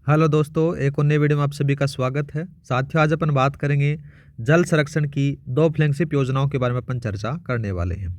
Hello दोस्तों, एक और नई वीडियो में आप सभी का स्वागत है। साथियों, आज अपन बात करेंगे जल संरक्षण की दो फ्लैगशिप योजनाओं के बारे में अपन चर्चा करने वाले हैं।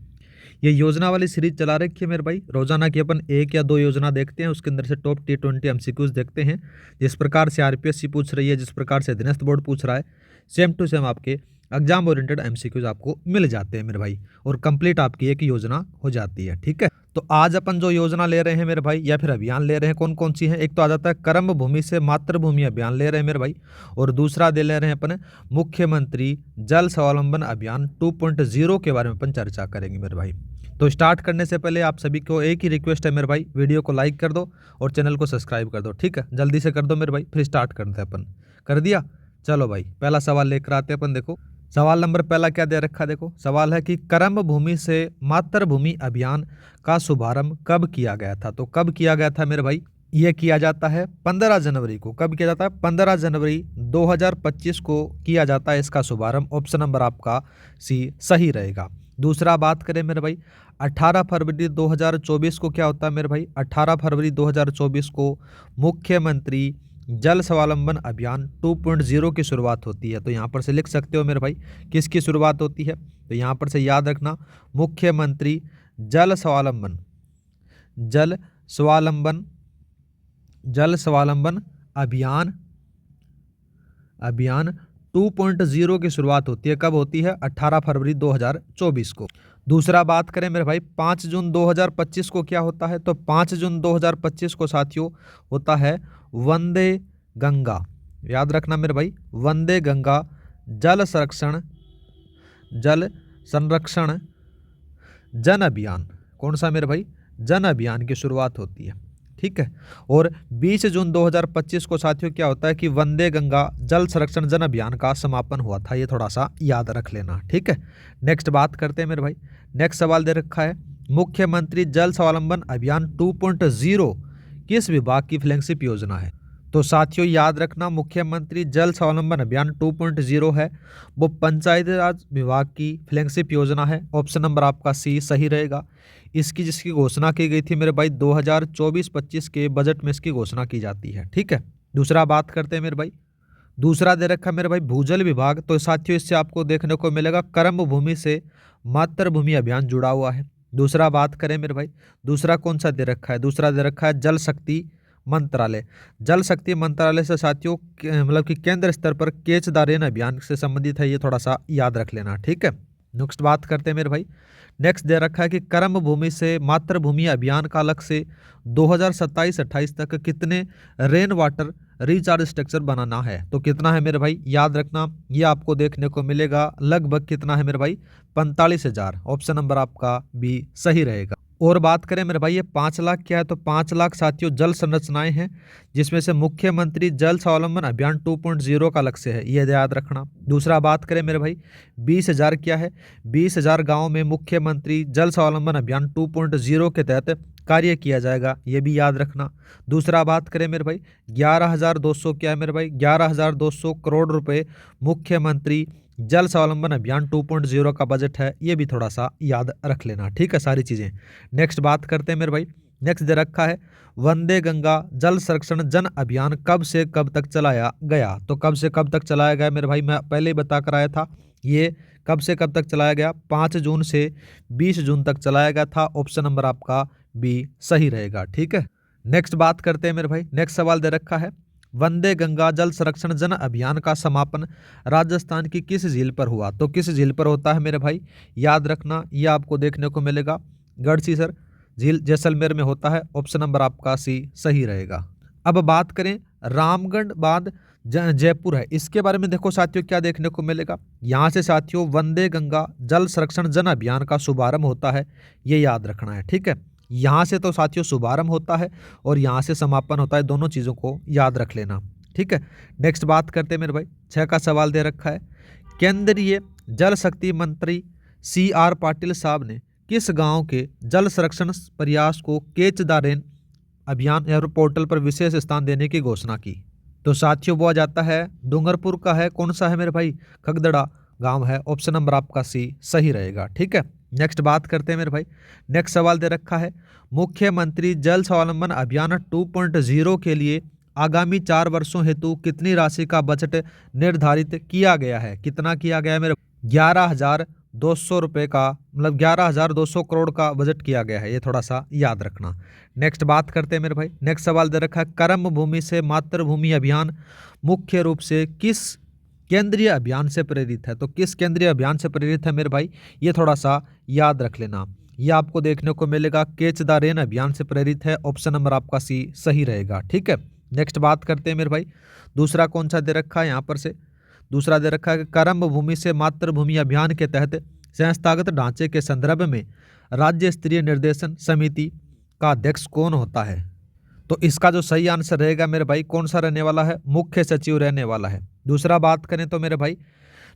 ये योजना वाली सीरीज चला रखी है मेरे भाई। रोजाना की अपन एक या दो योजना देखते हैं, उसके अंदर से टॉप T20 MCQs देखते हैं। जिस प्रकार से RPSC पूछ रही है, जिस प्रकार से अधीनस्थ बोर्ड पूछ रहा है, सेम टू सेम आपके एग्जाम ओरिएंटेड MCQs आपको मिल जाते हैं मेरे भाई, और कंप्लीट आपकी एक योजना हो जाती है। ठीक है, तो आज अपन जो योजना ले रहे हैं मेरे भाई, या फिर अभियान ले रहे हैं, कौन कौन सी है। एक तो आ जाता है कर्म भूमि से मातृभूमि अभियान ले रहे हैं मेरे भाई, और दूसरा दे ले रहे हैं अपन मुख्यमंत्री जल स्वावलंबन अभियान 2.0 के बारे में अपन चर्चा करेंगे मेरे भाई। तो स्टार्ट करने से पहले आप सभी को एक ही रिक्वेस्ट है मेरे भाई, वीडियो को लाइक कर दो और चैनल को सब्सक्राइब कर दो। ठीक है, जल्दी से कर दो मेरे भाई, फिर स्टार्ट करते हैं अपन। कर दिया? चलो भाई, पहला सवाल लेकर आते हैं अपन। देखो सवाल नंबर पहला क्या दे रखा है। देखो सवाल है कि कर्म भूमि से मातृभूमि अभियान का शुभारंभ कब किया गया था। तो कब किया गया था मेरे भाई? यह किया जाता है 15 जनवरी को। कब किया जाता है? 15 जनवरी 2025 को किया जाता है इसका शुभारंभ। ऑप्शन नंबर आपका सी सही रहेगा। दूसरा बात करें मेरे भाई, 18 फरवरी 2024 को क्या होता है मेरे भाई? 18 फरवरी 2024 को मुख्यमंत्री जल स्वावलंबन अभियान 2.0 की शुरुआत होती है। तो यहाँ पर से लिख सकते हो मेरे भाई, किसकी शुरुआत होती है। तो यहाँ पर से याद रखना, मुख्यमंत्री जल स्वावलंबन जल स्वावलंबन जल स्वावलंबन अभियान 2.0 की शुरुआत होती है। कब होती है? 18 फरवरी 2024 को। दूसरा बात करें मेरे भाई, 5 जून 2025 को क्या होता है? तो 5 जून 2025 को साथियों होता है वंदे गंगा। याद रखना मेरे भाई, वंदे गंगा जल संरक्षण जन अभियान। कौन सा मेरे भाई? जन अभियान की शुरुआत होती है। ठीक है, और 20 जून 2025 को साथियों क्या होता है कि वंदे गंगा जल संरक्षण जन अभियान का समापन हुआ था। ये थोड़ा सा याद रख लेना। ठीक है, नेक्स्ट बात करते हैं मेरे भाई। नेक्स्ट सवाल दे रखा है, मुख्यमंत्री जल स्वावलंबन अभियान 2.0 किस विभाग की फ्लैगशिप योजना है। तो साथियों याद रखना, मुख्यमंत्री जल स्वावलंबन अभियान 2.0 है, वो पंचायती राज विभाग की फ्लैगशिप योजना है। ऑप्शन नंबर आपका सी सही रहेगा। जिसकी घोषणा की गई थी मेरे भाई 2024-25 के बजट में इसकी घोषणा की जाती है। ठीक है, दूसरा बात करते हैं मेरे भाई। दूसरा दे रखा है मेरे भाई भूजल विभाग। तो साथियों इससे आपको देखने को मिलेगा कर्म भूमि से मातृभूमि अभियान जुड़ा हुआ है। दूसरा बात करें मेरे भाई, दूसरा कौन सा दे रखा है? दूसरा दे रखा है जल शक्ति मंत्रालय। जल शक्ति मंत्रालय से साथियों मतलब कि केंद्र स्तर पर कैच द रेन अभियान से संबंधित है। ये थोड़ा सा याद रख लेना। ठीक है, नेक्स्ट बात करते हैं मेरे भाई। नेक्स्ट दे रखा है कि कर्म भूमि से मातृभूमि अभियान का लक्ष्य 2027-28 तक कितने रेन वाटर रिचार्ज स्ट्रक्चर बनाना है। तो कितना है मेरे भाई? याद रखना, ये आपको देखने को मिलेगा लगभग कितना है मेरे भाई? 45,000। ऑप्शन नंबर आपका बी सही रहेगा। और बात करें मेरे भाई, ये 5 लाख क्या है? तो 5 लाख साथियों जल संरचनाएं हैं, जिसमें से मुख्यमंत्री जल स्वावलंबन अभियान 2.0 का लक्ष्य है। ये याद रखना। दूसरा बात करें मेरे भाई, 20,000 क्या है? 20,000 गाँव में मुख्यमंत्री जल स्वावलंबन अभियान 2.0 के तहत कार्य किया जाएगा। ये भी याद रखना। दूसरा बात करें मेरे भाई, 11,200 क्या है मेरे भाई? 11,200 करोड़ रुपए मुख्यमंत्री जल स्वावलंबन अभियान 2.0 का बजट है। ये भी थोड़ा सा याद रख लेना। ठीक है, सारी चीजें। नेक्स्ट बात करते हैं मेरे भाई। नेक्स्ट दे रखा है वंदे गंगा जल संरक्षण जन अभियान कब से कब तक चलाया गया। तो कब से कब तक चलाया गया मेरे भाई? मैं पहले ही बता कर आया था, ये कब से कब तक चलाया गया? 5 जून से 20 जून तक चलाया गया था। ऑप्शन नंबर आपका बी सही रहेगा। ठीक है, नेक्स्ट बात करते हैं मेरे भाई। नेक्स्ट सवाल दे रखा है, वंदे गंगा जल संरक्षण जन अभियान का समापन राजस्थान की किस झील पर हुआ। तो किस झील पर होता है मेरे भाई? याद रखना, ये आपको देखने को मिलेगा गढ़सीसर झील जैसलमेर में होता है। ऑप्शन नंबर आपका सी सही रहेगा। अब बात करें रामगढ़ बांध जयपुर है, इसके बारे में देखो साथियों क्या देखने को मिलेगा। यहाँ से साथियों वंदे गंगा जल संरक्षण जन अभियान का शुभारंभ होता है, ये याद रखना है। ठीक है, यहाँ से तो साथियों शुभारंभ होता है और यहाँ से समापन होता है, दोनों चीज़ों को याद रख लेना। ठीक है, नेक्स्ट बात करते हैं मेरे भाई। 6 का सवाल दे रखा है, केंद्रीय जल शक्ति मंत्री CR पाटिल साहब ने किस गांव के जल संरक्षण प्रयास को कैच द रेन अभियान या पोर्टल पर विशेष स्थान देने की घोषणा की। तो साथियों वो आ जाता है डूंगरपुर का है। कौन सा है मेरे भाई? खगदड़ा गांव है। ऑप्शन नंबर आपका सी सही रहेगा। ठीक है, नेक्स्ट बात करते हैं मेरे भाई। नेक्स्ट सवाल दे रखा है, मुख्यमंत्री जल स्वावलंबन अभियान 2.0 के लिए आगामी 4 वर्षों हेतु कितनी राशि का बजट निर्धारित किया गया है? कितना किया गया है मेरे? 11,200 रुपये का, मतलब 11,200 करोड़ का बजट किया गया है, ये थोड़ा सा याद रखना। नेक्स्ट बात करते हैं मेरे भाई। नेक्स्ट सवाल दे रखा है, कर्म भूमि से मातृभूमि अभियान मुख्य रूप से किस केंद्रीय अभियान से प्रेरित है? तो किस केंद्रीय अभियान से प्रेरित है मेरे भाई, ये थोड़ा सा याद रख लेना। ये आपको देखने को मिलेगा कैच द रेन अभियान से प्रेरित है। ऑप्शन नंबर आपका सी सही रहेगा। ठीक है, नेक्स्ट बात करते हैं मेरे भाई। दूसरा कौन सा दे रखा है यहाँ पर से? दूसरा दे रखा है, कर्म भूमि से मातृभूमि अभियान के तहत संस्थागत ढांचे के संदर्भ में राज्य स्तरीय निर्देशन समिति का अध्यक्ष कौन होता है? तो इसका जो सही आंसर रहेगा मेरे भाई, कौन सा रहने वाला है? मुख्य सचिव रहने वाला है। दूसरा बात करें तो मेरे भाई,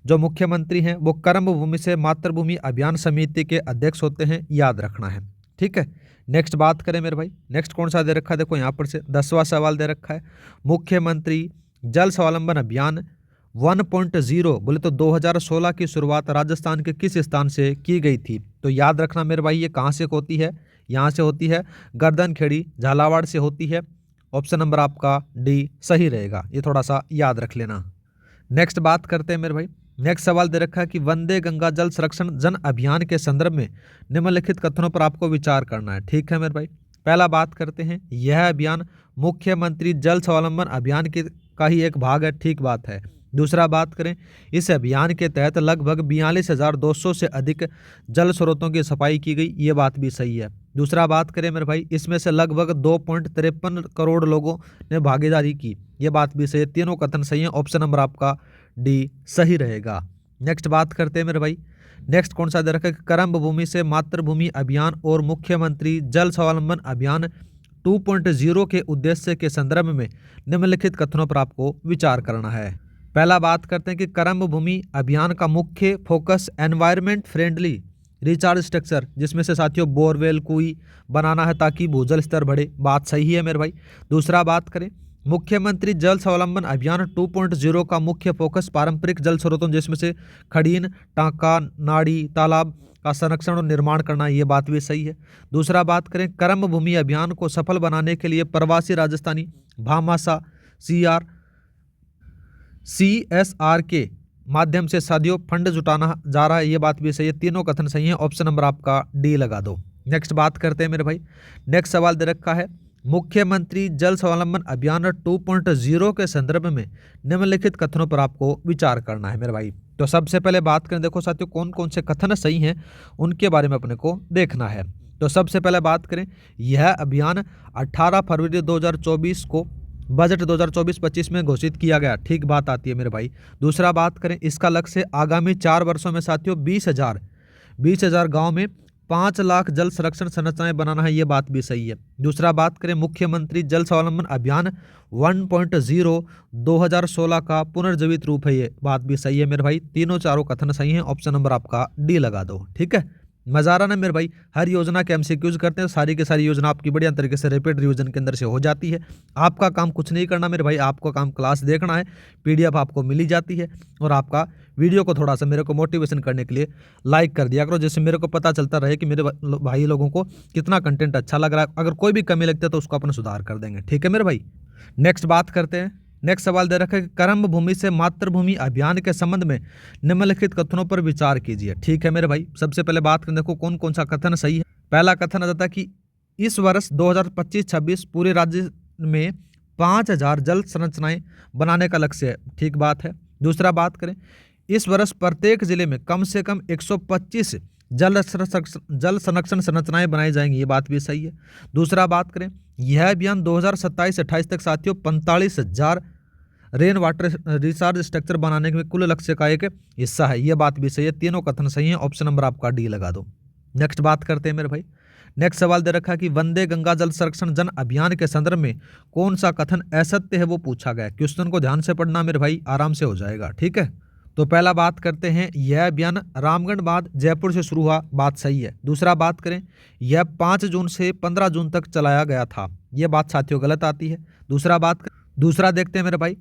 जो मुख्यमंत्री हैं वो कर्म भूमि से मातृभूमि अभियान समिति के अध्यक्ष होते हैं, याद रखना है। ठीक है, नेक्स्ट बात करें मेरे भाई। नेक्स्ट कौन सा दे रखा है? देखो यहाँ पर से 10वां सवाल दे रखा है, मुख्यमंत्री जल स्वावलंबन अभियान 1.0 बोले तो 2016 की शुरुआत राजस्थान के किस स्थान से की गई थी? तो याद रखना मेरे भाई, ये कहाँ से होती है? यहाँ से होती है, गर्दनखेड़ी झालावाड़ से होती है। ऑप्शन नंबर आपका डी सही रहेगा, ये थोड़ा सा याद रख लेना। नेक्स्ट बात करते हैं मेरे भाई। नेक्स्ट सवाल दे रखा है कि वंदे गंगा जल संरक्षण जन अभियान के संदर्भ में निम्नलिखित कथनों पर आपको विचार करना है। ठीक है मेरे भाई, पहला बात करते हैं, यह अभियान मुख्यमंत्री जल स्वावलंबन अभियान का ही एक भाग है। ठीक बात है। दूसरा बात करें, इस अभियान के तहत लगभग 42,200 से अधिक जल स्रोतों की सफाई की गई, ये बात भी सही है। दूसरा बात करें मेरे भाई, इसमें से लगभग 2.53 करोड़ लोगों ने भागीदारी की, ये बात भी सही है। तीनों कथन सही है। ऑप्शन नंबर आपका डी सही रहेगा। नेक्स्ट बात करते हैं मेरे भाई। नेक्स्ट कौन सा दे रखा है? कर्म भूमि से मातृभूमि अभियान और मुख्यमंत्री जल स्वावलंबन अभियान 2.0 के उद्देश्य के संदर्भ में निम्नलिखित कथनों पर आपको विचार करना है। पहला बात करते हैं कि कर्म भूमि अभियान का मुख्य focus environment friendly recharge structure, जिसमें से साथियों बोरवेल कुई बनाना है ताकि भूजल स्तर बढ़े, बात सही है मेरे भाई। दूसरा बात करें, मुख्यमंत्री जल स्वावलंबन अभियान 2.0 का मुख्य फोकस पारंपरिक जल स्रोतों जिसमें से खड़ीन, टांका, नाड़ी, तालाब का संरक्षण और निर्माण करना, ये बात भी सही है। दूसरा बात करें, कर्म भूमि अभियान को सफल बनाने के लिए प्रवासी राजस्थानी भामाशाह CSR के माध्यम से सदियों फंड जुटाना जा रहा है, ये बात भी सही है। तीनों कथन सही है। ऑप्शन नंबर आपका डी लगा दो। नेक्स्ट बात करते हैं मेरे भाई। नेक्स्ट सवाल दे रखा है, मुख्यमंत्री जल स्वावलंबन अभियान 2.0 के संदर्भ में निम्नलिखित कथनों पर आपको विचार करना है मेरे भाई। तो सबसे पहले बात करें, देखो साथियों कौन कौन से कथन सही हैं उनके बारे में अपने को देखना है। तो सबसे पहले बात करें, यह अभियान 18 फरवरी 2024 को बजट 2024-25 में घोषित किया गया, ठीक बात आती है मेरे भाई। दूसरा बात करें, इसका लक्ष्य आगामी 4 वर्षों में साथियों 20,000 गाँव में 5 लाख जल संरक्षण संरचनाएं बनाना है, ये बात भी सही है। दूसरा बात करें, मुख्यमंत्री जल स्वावलंबन अभियान 1.0 2016 का पुनर्जीवित रूप है, ये बात भी सही है मेरे भाई। तीनों चारों कथन सही हैं। ऑप्शन नंबर आपका डी लगा दो। ठीक है, मजा आ रहा ना मेरे भाई। हर योजना के MCQs करते हैं, सारी की सारी योजना आपकी बढ़िया तरीके से रैपिड रिवीजन के अंदर से हो जाती है। आपका काम कुछ नहीं करना मेरे भाई, आपको काम क्लास देखना है, PDF आपको मिली जाती है, और आपका वीडियो को थोड़ा सा मेरे को मोटिवेशन करने के लिए लाइक कर दिया करो, जिससे मेरे को पता चलता रहे कि मेरे भाई लोगों को कितना कंटेंट अच्छा लग रहा है। अगर कोई भी कमी लगती है तो उसको अपन सुधार कर देंगे। ठीक है मेरे भाई, नेक्स्ट बात करते हैं। नेक्स्ट सवाल दे रखा है कि कर्म भूमि से मातृभूमि अभियान के संबंध में निम्नलिखित कथनों पर विचार कीजिए। ठीक है मेरे भाई, सबसे पहले बात करें, देखो कौन कौन सा कथन सही है। पहला कथन आ जाता है कि इस वर्ष 2025-26 पूरे राज्य में 5,000 जल संरचनाएं बनाने का लक्ष्य है, ठीक बात है। दूसरा बात करें, इस वर्ष प्रत्येक जिले में कम से कम 125 जल संरक्षण संरचनाएं बनाई जाएंगी, ये बात भी सही है। दूसरा बात करें, यह अभियान 2027-28 तक साथियों 45,000 रेन वाटर रिचार्ज स्ट्रक्चर बनाने के कुल लक्ष्य का एक हिस्सा है, यह बात भी सही है। तीनों कथन सही है। ऑप्शन नंबर आपका डी लगा दो। नेक्स्ट बात करते हैं मेरे भाई। नेक्स्ट सवाल दे रखा है कि वंदे गंगा जल संरक्षण जन अभियान के संदर्भ में कौन सा कथन असत्य है, वो पूछा गया। क्वेश्चन को ध्यान से पढ़ना मेरे भाई, आराम से हो जाएगा। ठीक है, तो पहला बात करते हैं, यह अभियान रामगढ़ बाद जयपुर से शुरू हुआ, बात सही है। दूसरा बात करें, यह 5 जून से 15 जून तक चलाया गया था, यह बात साथियों गलत आती है। दूसरा देखते हैं मेरे भाई,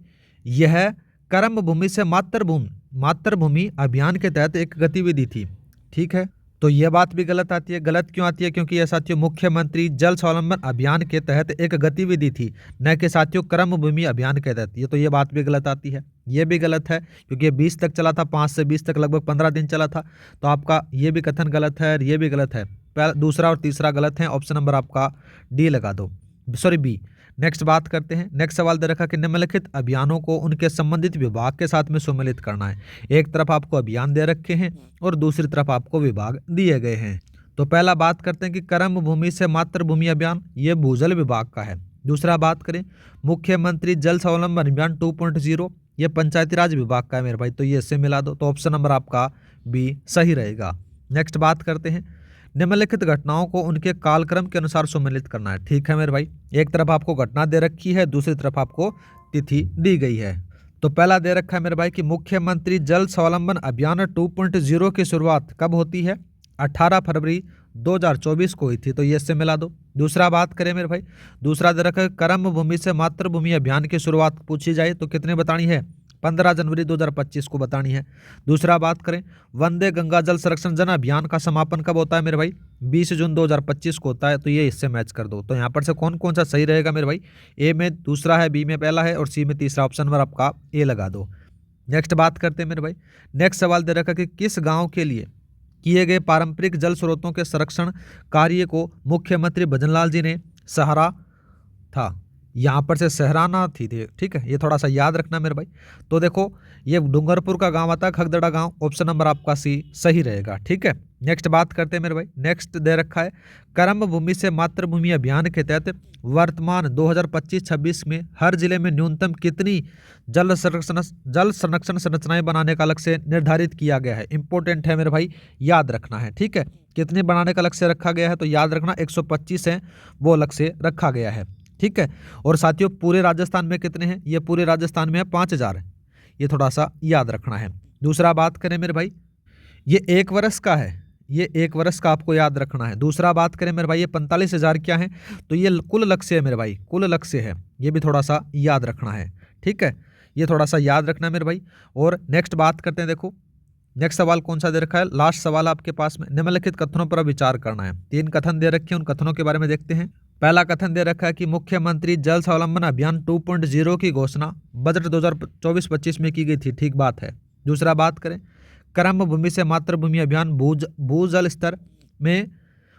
यह कर्म भूमि से मातृभूमि अभियान के तहत एक गतिविधि थी, ठीक है। तो ये बात भी गलत आती है। गलत क्यों आती है? क्योंकि ये साथियों मुख्यमंत्री जल स्वावलंबन अभियान के तहत एक गतिविधि थी, न कि साथियों कर्म भूमि अभियान के तहत। ये तो ये बात भी गलत आती है। ये भी गलत है क्योंकि ये 20 तक चला था, 5 से 20 तक लगभग 15 दिन चला था। तो आपका ये भी कथन गलत है और ये भी गलत है। पहला, दूसरा और तीसरा गलत है। ऑप्शन नंबर आपका डी लगा दो, सॉरी बी। नेक्स्ट बात करते हैं। नेक्स्ट सवाल दे रखा कि निम्नलिखित अभियानों को उनके संबंधित विभाग के साथ में सम्मिलित करना है। एक तरफ आपको अभियान दे रखे हैं और दूसरी तरफ आपको विभाग दिए गए हैं। तो पहला बात करते हैं कि कर्म भूमि से मातृभूमि अभियान, ये भूजल विभाग का है। दूसरा बात करें मुख्यमंत्री जल स्वावलंबन अभियान 2.0, ये पंचायती राज विभाग का है मेरे भाई। तो ये इससे मिला दो, तो ऑप्शन नंबर आपका बी सही रहेगा। नेक्स्ट बात करते हैं निम्नलिखित घटनाओं को उनके कालक्रम के अनुसार सम्मिलित करना है। ठीक है मेरे भाई, एक तरफ आपको घटना दे रखी है, दूसरी तरफ आपको तिथि दी गई है। तो पहला दे रखा है मेरे भाई कि मुख्यमंत्री जल स्वावलंबन अभियान 2.0 की शुरुआत कब होती है? 18 फरवरी 2024 को हुई थी। तो ये इससे मिला दो। दूसरा बात करें मेरे भाई, दूसरा दे रखा है कर्म भूमि से मातृभूमि अभियान की शुरुआत पूछी जाए तो कितने बतानी है? 15 जनवरी 2025 को बतानी है। दूसरा बात करें वंदे गंगा जल संरक्षण जन अभियान का समापन कब होता है मेरे भाई? 20 जून 2025 को होता है। तो ये इससे मैच कर दो। तो यहाँ पर से कौन कौन सा सही रहेगा मेरे भाई? ए में दूसरा है, बी में पहला है और सी में तीसरा। ऑप्शन नंबर आपका ए लगा दो। नेक्स्ट बात करते हैं मेरे भाई। नेक्स्ट सवाल दे रखा कि किस गाँव के लिए किए गए पारंपरिक जल स्रोतों के संरक्षण कार्य को मुख्यमंत्री भजनलाल जी ने सहारा था? यहाँ पर से सहराना थी। ठीक है, ये थोड़ा सा याद रखना मेरे भाई। तो देखो ये डूंगरपुर का गांव आता है, खगदड़ा गांव। ऑप्शन नंबर आपका सी सही रहेगा। ठीक है, नेक्स्ट बात करते हैं मेरे भाई। नेक्स्ट दे रखा है कर्म भूमि से मातृभूमि अभियान के तहत वर्तमान 2025-26 में हर जिले में न्यूनतम कितनी जल संरक्षण संरचनाएं बनाने का लक्ष्य निर्धारित किया गया है? इंपॉर्टेंट है मेरे भाई, याद रखना है। ठीक है, कितने बनाने का लक्ष्य रखा गया है? तो याद रखना 125 है वो लक्ष्य रखा गया है। ठीक है, और साथियों पूरे राजस्थान में कितने हैं? ये पूरे राजस्थान में है 5000 है। ये थोड़ा सा याद रखना है। दूसरा बात करें मेरे भाई, ये 1 वर्ष का है, ये 1 वर्ष का आपको याद रखना है। दूसरा बात करें मेरे भाई, ये 45,000 क्या है? तो ये कुल लक्ष्य है मेरे भाई, कुल लक्ष्य है। ये भी थोड़ा सा याद रखना है। ठीक है, ये थोड़ा सा याद रखना है मेरे भाई। और नेक्स्ट बात करते हैं। देखो नेक्स्ट सवाल कौन सा दे रखा है? लास्ट सवाल आपके पास में निम्नलिखित कथनों पर विचार करना है। 3 कथन दे रखे हैं, उन कथनों के बारे में देखते हैं। पहला कथन दे रखा है कि मुख्यमंत्री जल स्वावलंबन अभियान 2.0 की घोषणा बजट 2024-25 में की गई थी। ठीक बात है। दूसरा बात करें कर्म भूमि से मातृभूमि अभियान भूजल स्तर में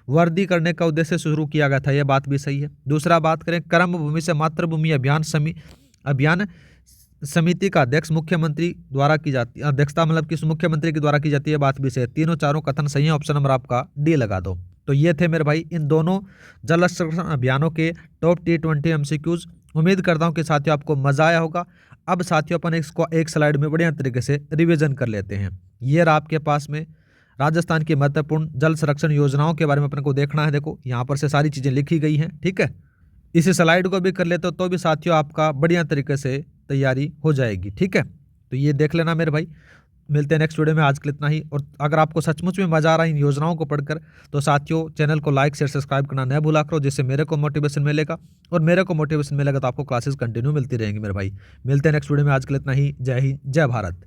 वृद्धि करने का उद्देश्य शुरू किया गया था। यह बात भी सही है। दूसरा बात करें कर्म भूमि से मातृभूमि अभियान समिति का अध्यक्ष मुख्यमंत्री द्वारा की जाती है, अध्यक्षता मतलब कि मुख्यमंत्री के द्वारा की जाती है। बात भी सही है। तीनों चारों कथन सही है। ऑप्शन नंबर आपका डी लगा दो। तो ये थे मेरे भाई इन दोनों जल संरक्षण अभियानों के टॉप T20 MCQs। उम्मीद करता हूँ कि साथियों आपको मजा आया होगा। अब साथियों अपन इसको एक स्लाइड में बढ़िया तरीके से रिवीजन कर लेते हैं। ये रहा आपके पास में राजस्थान की महत्वपूर्ण जल संरक्षण योजनाओं के बारे में अपन को देखना है। देखो यहाँ पर से सारी चीज़ें लिखी गई हैं। ठीक है, इस स्लाइड को भी कर लेते हो तो भी साथियों आपका बढ़िया तरीके से तैयारी हो जाएगी। ठीक है, तो ये देख लेना मेरे भाई। मिलते हैं नेक्स्ट वीडियो में। आज के लिए इतना ही। और अगर आपको सचमुच में मजा आ रहा है इन योजनाओं को पढ़कर तो साथियों चैनल को लाइक शेयर सब्सक्राइब करना न भूला करो, जिससे मेरे को मोटिवेशन मिलेगा और मेरे को मोटिवेशन मिलेगा तो आपको क्लासेस कंटिन्यू मिलती रहेंगी मेरे भाई। मिलते हैं नेक्स्ट वीडियो में। आज के लिए इतना ही। जय हिंद, जय भारत।